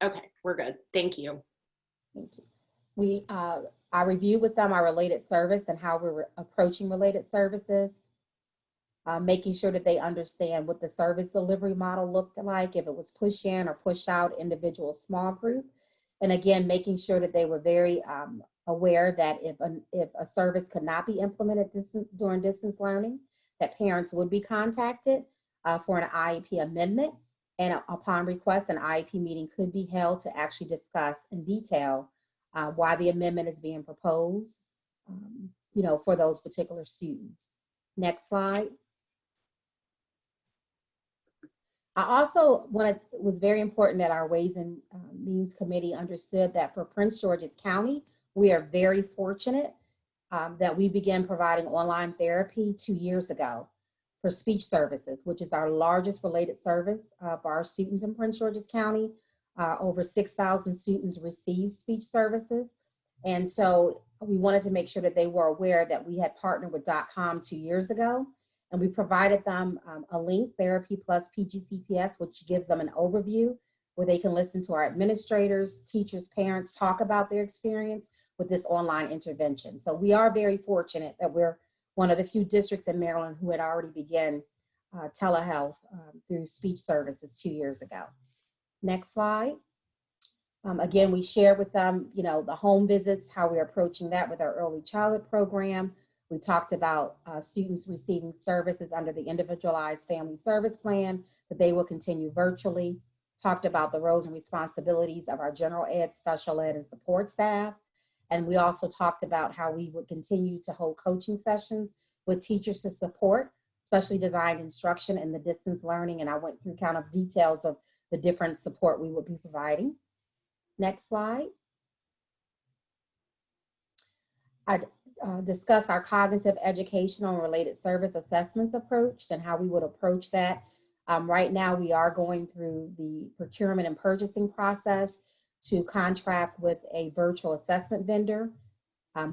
Okay, we're good. Thank you. Thank you. I reviewed with them our related service and how we were approaching related services, making sure that they understand what the service delivery model looked like, if it was push in or push out, individual, small group. And again, making sure that they were very aware that if a service could not be implemented during distance learning, that parents would be contacted for an IEP amendment. And upon request, an IEP meeting could be held to actually discuss in detail why the amendment is being proposed, for those particular students. Next slide. I also it was very important that our Ways and Means Committee understood that for Prince George's County, we are very fortunate that we began providing online therapy 2 years ago for speech services, which is our largest related service for our students in Prince George's County. Over 6,000 students receive speech services. And so we wanted to make sure that they were aware that we had partnered with .com 2 years ago. And we provided them a link, Therapy Plus PGCPS, which gives them an overview where they can listen to our administrators, teachers, parents talk about their experience with this online intervention. So we are very fortunate that we're one of the few districts in Maryland who had already begun telehealth through speech services 2 years ago. Next slide. Again, we shared with them, the home visits, how we're approaching that with our early childhood program. We talked about students receiving services under the Individualized Family Service Plan, that they will continue virtually. Talked about the roles and responsibilities of our general ed, special ed, and support staff. And we also talked about how we would continue to hold coaching sessions with teachers to support specially designed instruction and the distance learning. And I went through kind of details of the different support we would be providing. Next slide. I discuss our cognitive educational and related service assessments approach and how we would approach that. Right now, we are going through the procurement and purchasing process to contract with a virtual assessment vendor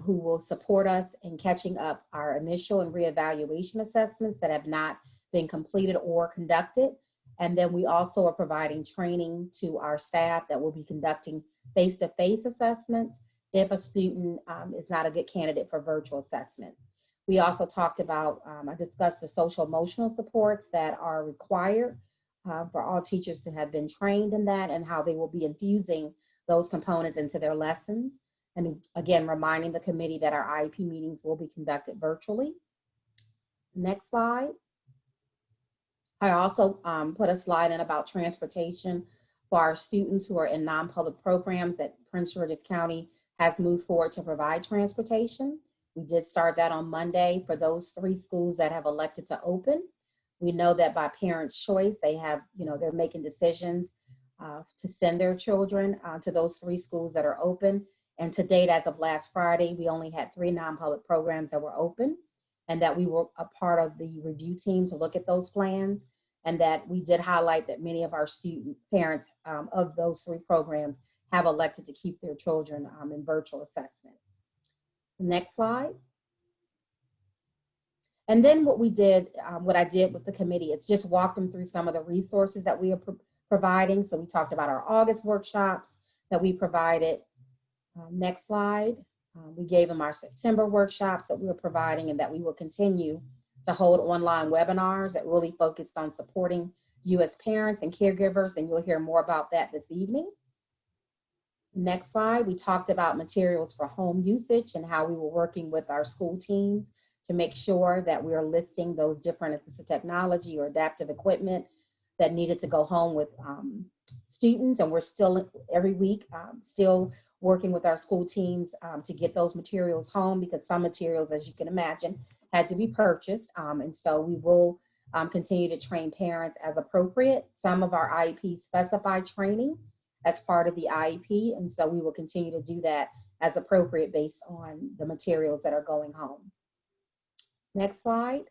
who will support us in catching up our initial and reevaluation assessments that have not been completed or conducted. And then we also are providing training to our staff that will be conducting face-to-face assessments if a student is not a good candidate for virtual assessment. We also talked about, I discussed the social emotional supports that are required for all teachers to have been trained in that and how they will be infusing those components into their lessons. And again, reminding the committee that our IEP meetings will be conducted virtually. Next slide. I also put a slide in about transportation for our students who are in non-public programs that Prince George's County has moved forward to provide transportation. We did start that on Monday for those 3 schools that have elected to open. We know that by parents' choice, they have, they're making decisions to send their children to those 3 schools that are open. And to date, as of last Friday, we only had 3 non-public programs that were open, and that we were a part of the review team to look at those plans. And that we did highlight that many of our student parents of those 3 programs have elected to keep their children in virtual assessment. Next slide. And then what we did, what I did with the committee, it's just walked them through some of the resources that we are providing. So we talked about our August workshops that we provided. Next slide. We gave them our September workshops that we were providing and that we will continue to hold online webinars that really focused on supporting you as parents and caregivers, and you'll hear more about that this evening. Next slide, we talked about materials for home usage and how we were working with our school teams to make sure that we are listing those different assistive technology or adaptive equipment that needed to go home with students. And we're still, every week, still working with our school teams to get those materials home, because some materials, as you can imagine, had to be purchased. And so we will continue to train parents as appropriate. Some of our IEPs specify training as part of the IEP. And so we will continue to do that as appropriate based on the materials that are going home. Next slide.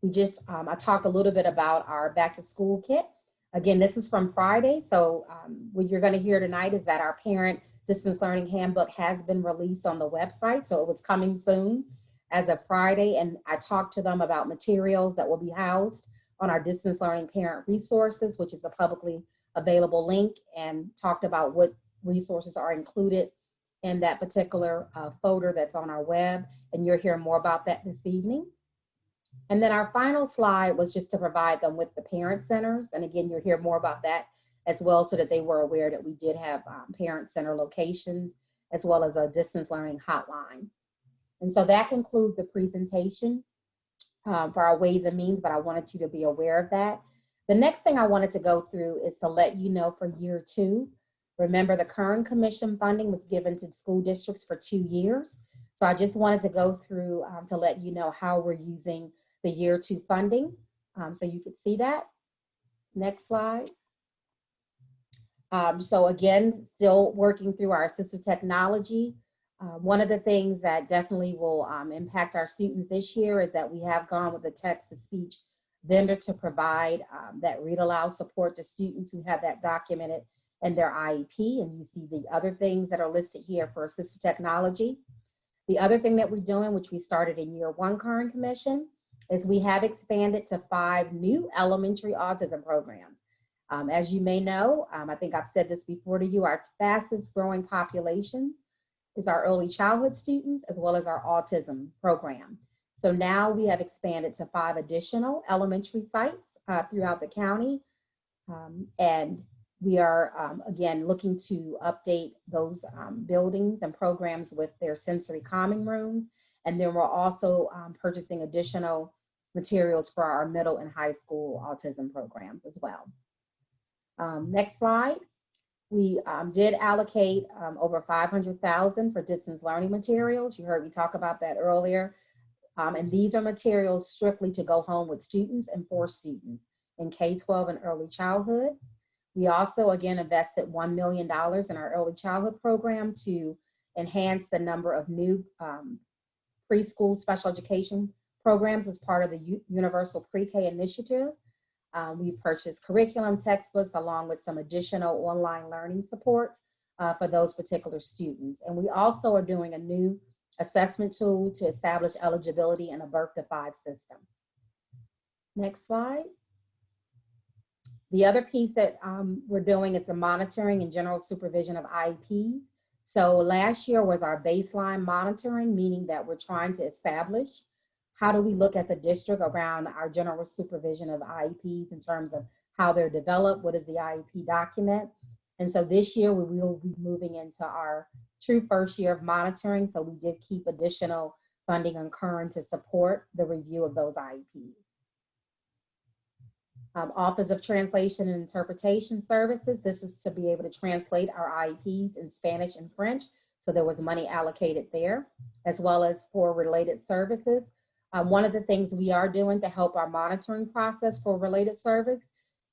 We just, I talked a little bit about our back to school kit. Again, this is from Friday. So what you're gonna hear tonight is that our parent distance learning handbook has been released on the website. So it was coming soon as of Friday. And I talked to them about materials that will be housed on our distance learning parent resources, which is a publicly available link and talked about what resources are included in that particular folder that's on our web, and you'll hear more about that this evening. And then our final slide was just to provide them with the parent centers. And again, you'll hear more about that as well, so that they were aware that we did have parent center locations, as well as a distance learning hotline. And so that concludes the presentation for our ways and means, but I wanted you to be aware of that. The next thing I wanted to go through is to let you know for year 2, remember the current commission funding was given to school districts for 2 years. So I just wanted to go through to let you know how we're using the year 2 funding. So you could see that. Next slide. So again, still working through our assistive technology. One of the things that definitely will impact our students this year is that we have gone with a text-to-speech vendor to provide that read aloud support to students who have that documented in their IEP. And you see the other things that are listed here for assistive technology. The other thing that we're doing, which we started in year 1 current commission, is we have expanded to 5 new elementary autism programs. As you may know, I think I've said this before to you, our fastest growing populations is our early childhood students, as well as our autism program. So now we have expanded to 5 additional elementary sites throughout the county. And we are, again, looking to update those buildings and programs with their sensory calming rooms. And then we're also purchasing additional materials for our middle and high school autism programs as well. Next slide. We did allocate over $500,000 for distance learning materials. You heard me talk about that earlier. And these are materials strictly to go home with students and for students in K-12 and early childhood. We also, again, invested $1 million in our early childhood program to enhance the number of new preschool special education programs as part of the Universal Pre-K initiative. We've purchased curriculum textbooks along with some additional online learning support for those particular students. And we also are doing a new assessment tool to establish eligibility in a birth to 5 system. Next slide. The other piece that we're doing is the monitoring and general supervision of IEPs. So last year was our baseline monitoring, meaning that we're trying to establish how do we look as a district around our general supervision of IEPs in terms of how they're developed, what is the IEP document. And so this year we will be moving into our true first year of monitoring. So we did keep additional funding on current to support the review of those IEPs. Office of Translation and Interpretation Services. This is to be able to translate our IEPs in Spanish and French. So there was money allocated there, as well as for related services. One of the things we are doing to help our monitoring process for related service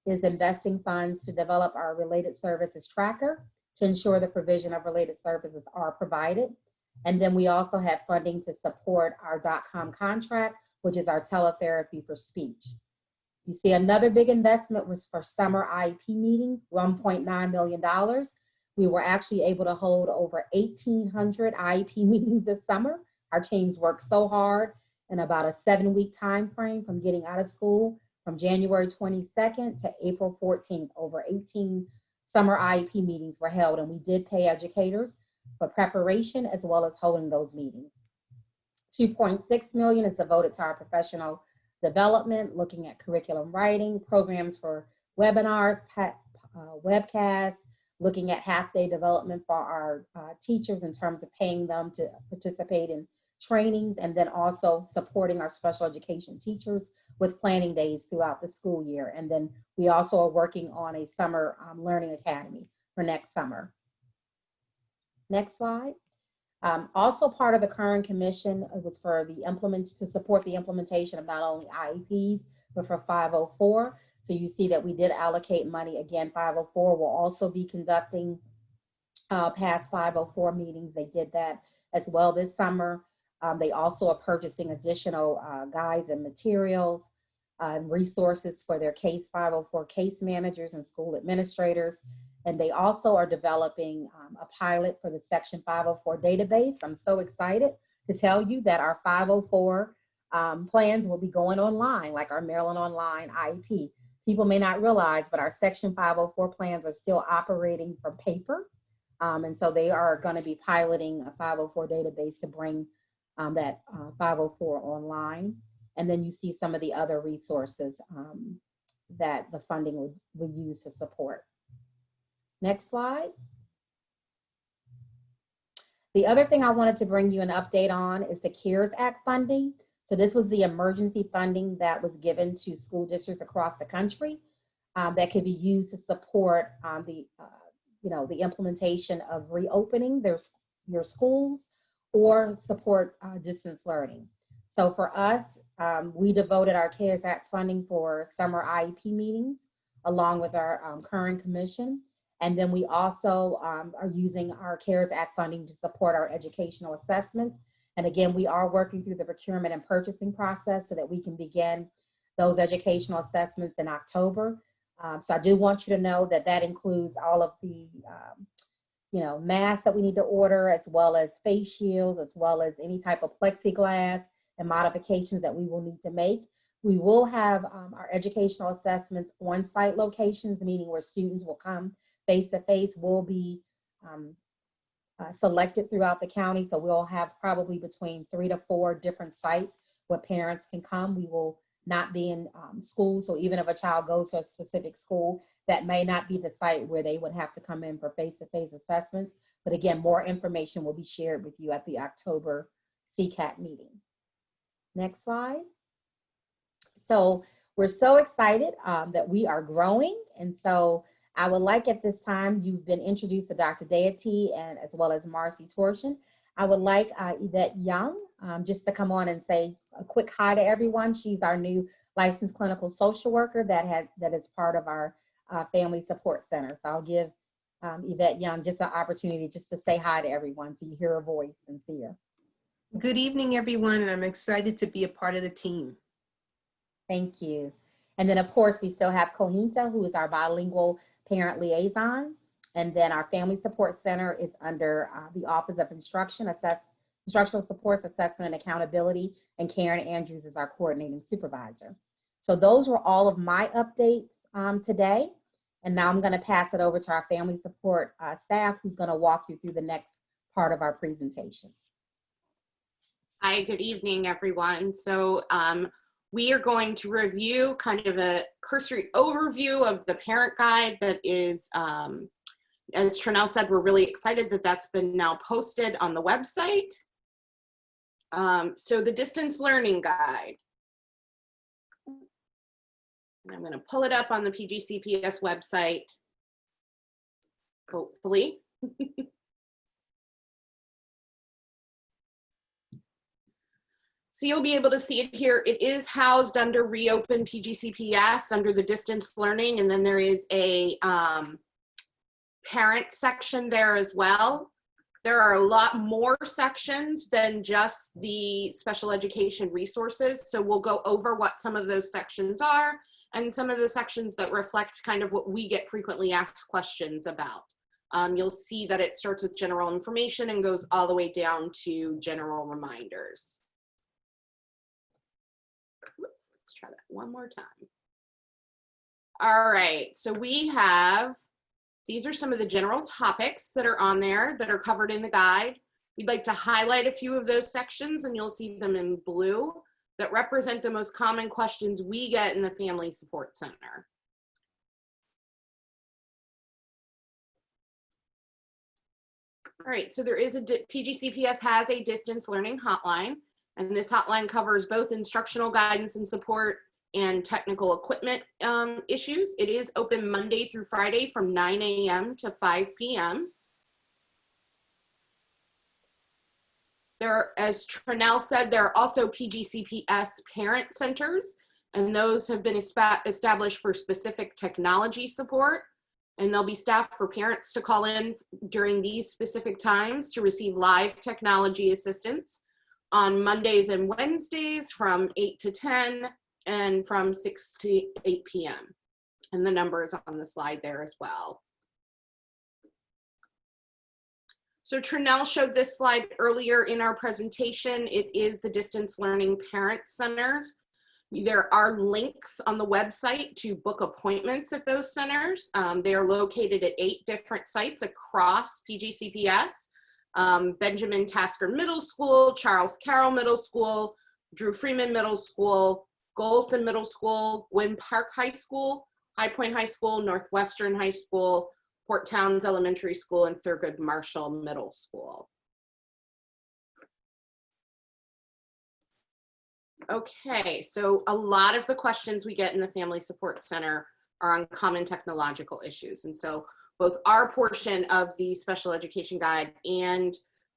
is investing funds to develop our related services tracker to ensure the provision of related services are provided. And then we also have funding to support our .com contract, which is our teletherapy for speech. You see another big investment was for summer IEP meetings, $1.9 million. We were actually able to hold over 1,800 IEP meetings this summer. Our teams worked so hard in about a 7-week time frame from getting out of school from January 22nd to April 14th. Over 18 summer IEP meetings were held, and we did pay educators for preparation as well as holding those meetings. $2.6 million is devoted to our professional development, looking at curriculum writing, programs for webinars, webcasts, looking at half-day development for our teachers in terms of paying them to participate in trainings, and then also supporting our special education teachers with planning days throughout the school year. And then we also are working on a summer learning academy for next summer. Next slide. Also part of the current commission was for the to support the implementation of not only IEPs, but for 504. So you see that we did allocate money. Again, 504 will also be conducting past 504 meetings. They did that as well this summer. They also are purchasing additional guides and materials and resources for their case 504 case managers and school administrators. And they also are developing a pilot for the Section 504 database. I'm so excited to tell you that our 504 plans will be going online, like our Maryland Online IEP. people may not realize, but our Section 504 plans are still operating from paper. And so they are going to be piloting a 504 database to bring that 504 online. And then you see some of the other resources that the funding will use to support. Next slide. The other thing I wanted to bring you an update on is the CARES Act funding. So this was the emergency funding that was given to school districts across the country that could be used to support the implementation of reopening your schools or support distance learning. So for us, we devoted our CARES Act funding for summer IEP meetings along with our current commission. And then we also are using our CARES Act funding to support our educational assessments. And again, we are working through the procurement and purchasing process so that we can begin those educational assessments in October. So I do want you to know that that includes all of the masks that we need to order, as well as face shields, as well as any type of plexiglass and modifications that we will need to make. We will have our educational assessments on-site locations, meaning where students will come face-to-face, will be selected throughout the county. So we'll have probably between 3 to 4 different sites where parents can come. We will not be in schools. So even if a child goes to a specific school, that may not be the site where they would have to come in for face-to-face assessments. But again, more information will be shared with you at the October Secac meeting. Next slide. So we're so excited that we are growing. And so I would like at this time, you've been introduced to Dr. Deity and as well as Marcy Torsion. I would like Yvette Young just to come on and say a quick hi to everyone. She's our new licensed clinical social worker that is part of our Family Support Center. So I'll give Yvette Young just an opportunity just to say hi to everyone so you hear her voice and see her. Good evening, everyone, and I'm excited to be a part of the team. Thank you. And then of course we still have Kohinta, who is our bilingual parent liaison. And then our Family Support Center is under the Office of Instructional Supports, Assessment, and Accountability. And Karen Andrews is our coordinating supervisor. So those were all of my updates today. And now I'm going to pass it over to our Family Support staff, who's going to walk you through the next part of our presentation. Hi, good evening, everyone. So we are going to review kind of a cursory overview of the parent guide that is, as Trinell said, we're really excited that that's been now posted on the website. So the distance learning guide. I'm going to pull it up on the PGCPS website, hopefully. So you'll be able to see it here. It is housed under Reopen PGCPS under the distance learning, and then there is a parent section there as well. There are a lot more sections than just the special education resources. So we'll go over what some of those sections are and some of the sections that reflect kind of what we get frequently asked questions about. You'll see that it starts with general information and goes all the way down to general reminders. Whoops, let's try that one more time. All right, so we have, these are some of the general topics that are on there that are covered in the guide. We'd like to highlight a few of those sections, and you'll see them in blue, that represent the most common questions we get in the Family Support Center. All right, so there is PGCPS has a distance learning hotline, and this hotline covers both instructional guidance and support and technical equipment issues. It is open Monday through Friday from 9 a.m. to 5 p.m. There, as Trinell said, there are also PGCPS parent centers, and those have been established for specific technology support. And there'll be staff for parents to call in during these specific times to receive live technology assistance on Mondays and Wednesdays from 8 to 10 and from 6 to 8 p.m. And the number is on the slide there as well. So Trinell showed this slide earlier in our presentation. It is the Distance Learning Parent Centers. There are links on the website to book appointments at those centers. They are located at 8 different sites across PGCPS. Benjamin Tasker Middle School, Charles Carroll Middle School, Drew Freeman Middle School, Golson Middle School, Gwynn Park High School, High Point High School, Northwestern High School, Port Towns Elementary School, and Thurgood Marshall Middle School. Okay, so a lot of the questions we get in the Family Support Center are on common technological issues. And so both our portion of the special education guide and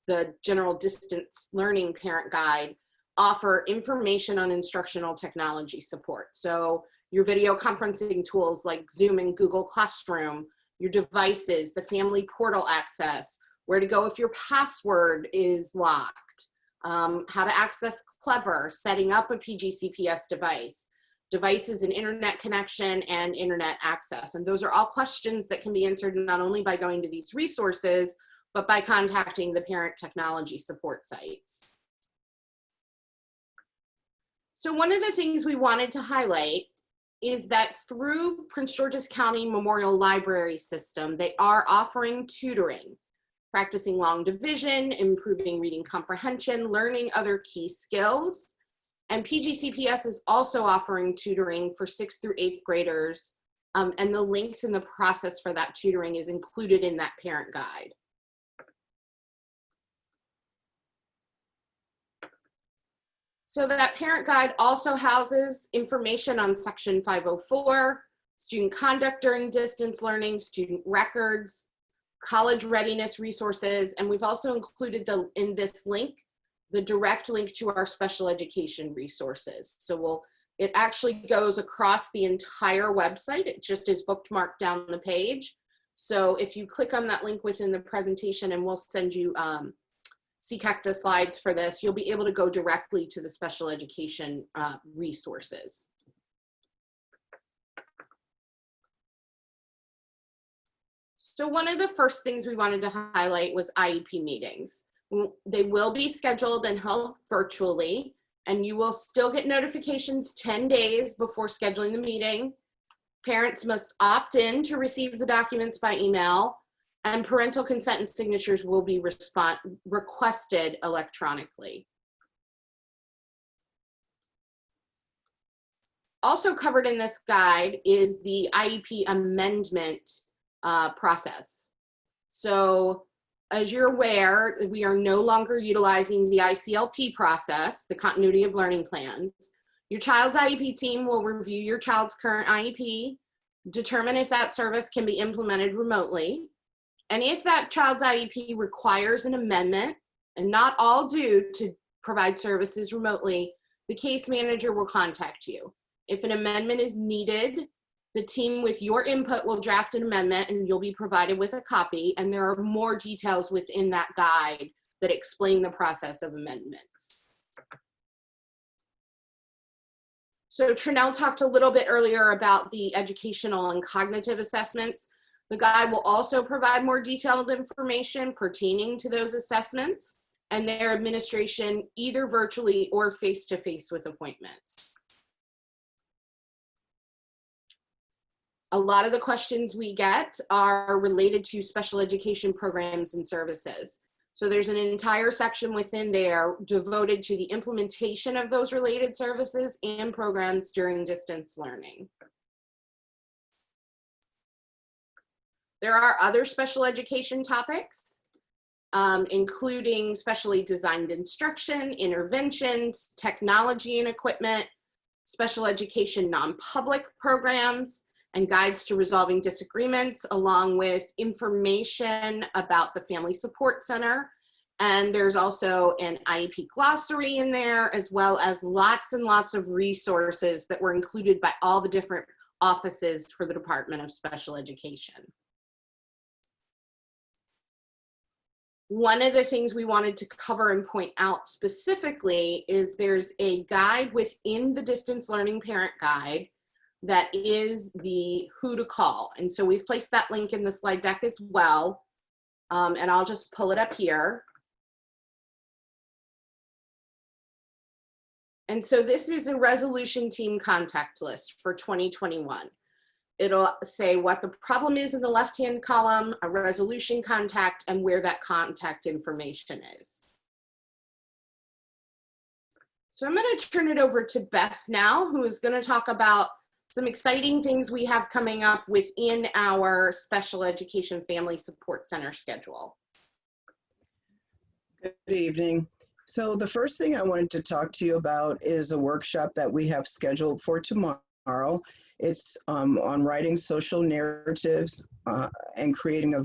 the general distance learning parent guide offer information on instructional technology support. So your video conferencing tools like Zoom and Google Classroom, your devices, the family portal access, where to go if your password is locked, how to access Clever, setting up a PGCPS device, devices and internet connection and internet access. And those are all questions that can be answered not only by going to these resources, but by contacting the parent technology support sites. So one of the things we wanted to highlight is that through Prince George's County Memorial Library System, they are offering tutoring, practicing long division, improving reading comprehension, learning other key skills. And PGCPS is also offering tutoring for 6th through 8th graders. And the links in the process for that tutoring is included in that parent guide. So that parent guide also houses information on Section 504, student conduct during distance learning, student records, college readiness resources, and we've also included in this link, the direct link to our special education resources. So it actually goes across the entire website. It just is bookmarked down the page. So if you click on that link within the presentation, and we'll send you Secac the slides for this, you'll be able to go directly to the special education resources. So one of the first things we wanted to highlight was IEP meetings. They will be scheduled and held virtually, and you will still get notifications 10 days before scheduling the meeting. Parents must opt in to receive the documents by email, and parental consent and signatures will be requested electronically. Also covered in this guide is the IEP amendment process. So as you're aware, we are no longer utilizing the ICLP process, the continuity of learning plans. Your child's IEP team will review your child's current IEP, determine if that service can be implemented remotely. And if that child's IEP requires an amendment, and not all do to provide services remotely, the case manager will contact you. If an amendment is needed, the team with your input will draft an amendment and you'll be provided with a copy, and there are more details within that guide that explain the process of amendments. So Trinell talked a little bit earlier about the educational and cognitive assessments. The guide will also provide more detailed information pertaining to those assessments and their administration, either virtually or face-to-face with appointments. A lot of the questions we get are related to special education programs and services. So there's an entire section within there devoted to the implementation of those related services and programs during distance learning. There are other special education topics, including specially designed instruction, interventions, technology and equipment, special education non-public programs, and guides to resolving disagreements, along with information about the Family Support Center. And there's also an IEP glossary in there, as well as lots and lots of resources that were included by all the different offices for the Department of Special Education. One of the things we wanted to cover and point out specifically is there's a guide within the distance learning parent guide that is the who to call. And so we've placed that link in the slide deck as well. And I'll just pull it up here. And so this is a resolution team contact list for 2021. It'll say what the problem is in the left-hand column, a resolution contact, and where that contact information is. So I'm going to turn it over to Beth now, who is going to talk about some exciting things we have coming up within our Special Education Family Support Center schedule. Good evening. So the first thing I wanted to talk to you about is a workshop that we have scheduled for tomorrow. It's on writing social narratives and creating a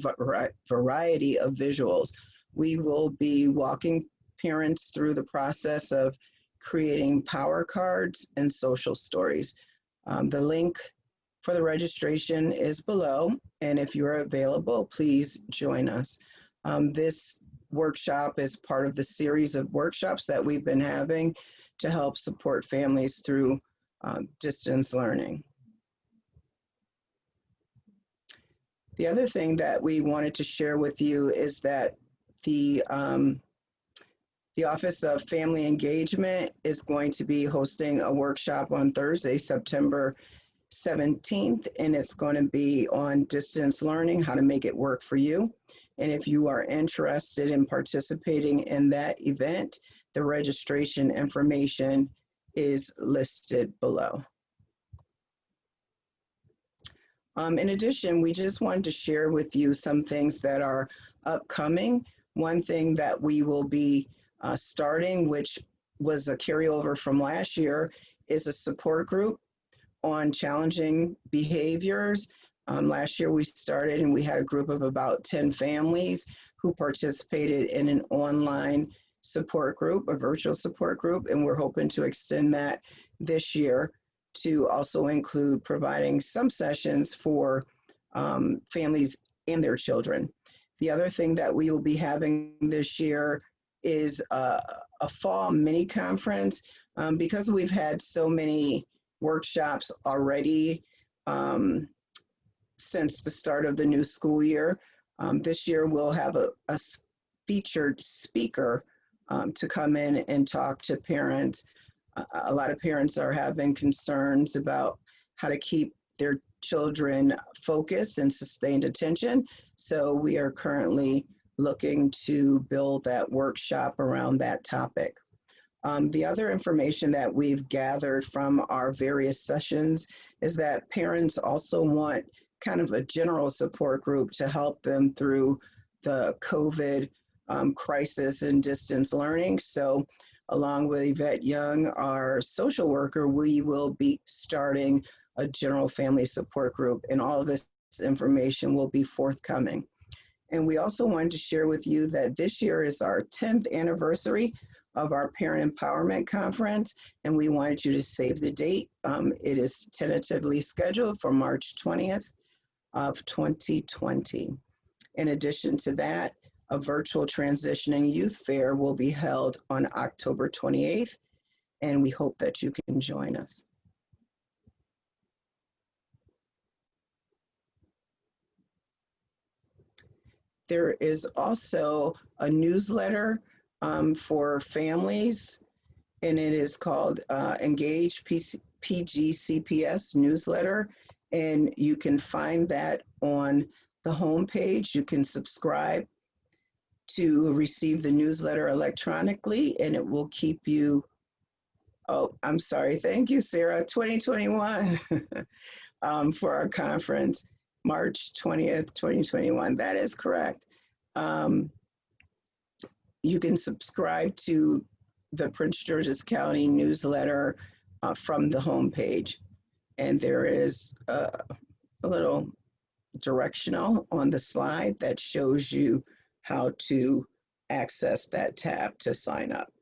variety of visuals. We will be walking parents through the process of creating power cards and social stories. The link for the registration is below, and if you're available, please join us. This workshop is part of the series of workshops that we've been having to help support families through distance learning. The other thing that we wanted to share with you is that the Office of Family Engagement is going to be hosting a workshop on Thursday, September 17th, and it's going to be on distance learning, how to make it work for you. And if you are interested in participating in that event, the registration information is listed below. In addition, we just wanted to share with you some things that are upcoming. One thing that we will be starting, which was a carryover from last year, is a support group on challenging behaviors. Last year we started and we had a group of about 10 families who participated in an online support group, a virtual support group, and we're hoping to extend that this year to also include providing some sessions for families and their children. The other thing that we will be having this year is a fall mini conference. Because we've had so many workshops already since the start of the new school year. This year we'll have a featured speaker to come in and talk to parents. A lot of parents are having concerns about how to keep their children focused and sustained attention. So we are currently looking to build that workshop around that topic. The other information that we've gathered from our various sessions is that parents also want kind of a general support group to help them through the COVID crisis and distance learning. So along with Yvette Young, our social worker, we will be starting a general family support group, and all of this information will be forthcoming. And we also wanted to share with you that this year is our 10th anniversary of our Parent Empowerment Conference, and we wanted you to save the date. It is tentatively scheduled for March 20th of 2020. In addition to that, a virtual transitioning youth fair will be held on October 28th, and we hope that you can join us. There is also a newsletter for families, and it is called Engage PGCPS newsletter, and you can find that on the homepage. You can subscribe to receive the newsletter electronically, and it will keep you, oh, I'm sorry, thank you, Sarah, 2021 for our conference, March 20th, 2021, that is correct. You can subscribe to the Prince George's County newsletter from the homepage, and there is a little directional on the slide that shows you how to access that tab to sign up.